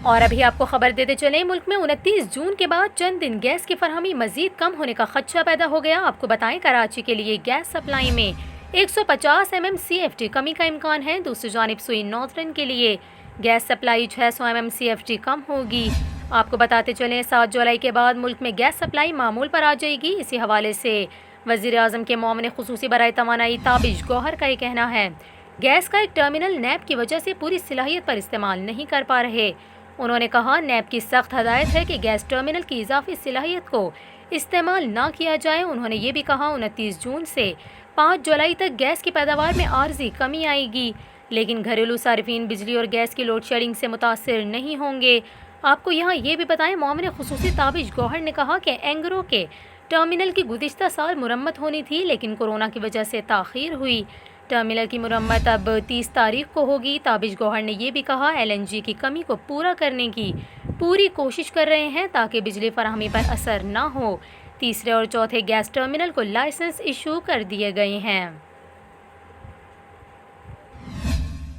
اور ابھی آپ کو خبر دیتے چلیں، ملک میں 29 جون کے بعد چند دن گیس کی فراہمی مزید کم ہونے کا خدشہ پیدا ہو گیا۔ آپ کو بتائیں کراچی کے لیے گیس سپلائی میں 150 MMCFD کمی کا امکان ہے۔ دوسری جانب سوئی نارتھرن کے لیے گیس سپلائی 600 MMCFD کم ہوگی۔ آپ کو بتاتے چلیں 7 جولائی کے بعد ملک میں گیس سپلائی معمول پر آ جائے گی۔ اسی حوالے سے وزیر اعظم کے معاون خصوصی برائے توانائی تابش گوہر کا یہ کہنا ہے، گیس کا ایک ٹرمینل نیب کی وجہ سے پوری صلاحیت پر استعمال نہیں کر پا رہے۔ انہوں نے کہا نیب کی سخت ہدایت ہے کہ گیس ٹرمینل کی اضافی صلاحیت کو استعمال نہ کیا جائے۔ انہوں نے یہ بھی کہا 29 جون سے 5 جولائی تک گیس کی پیداوار میں عارضی کمی آئے گی، لیکن گھریلو صارفین بجلی اور گیس کی لوڈ شیڈنگ سے متاثر نہیں ہوں گے۔ آپ کو یہاں یہ بھی بتائیں معاون خصوصی تابش گوہر نے کہا کہ اینگرو کے ٹرمینل کی گزشتہ سال مرمت ہونی تھی، لیکن کورونا کی وجہ سے تاخیر ہوئی۔ ٹرمینل کی مرمت اب 30 تاریخ کو ہوگی۔ تابش گوہر نے یہ بھی کہا LNG کی کمی کو پورا کرنے کی پوری کوشش کر رہے ہیں تاکہ بجلی فراہمی پر اثر نہ ہو۔ تیسرے اور چوتھے گیس ٹرمینل کو لائسنس ایشو کر دیے گئے ہیں۔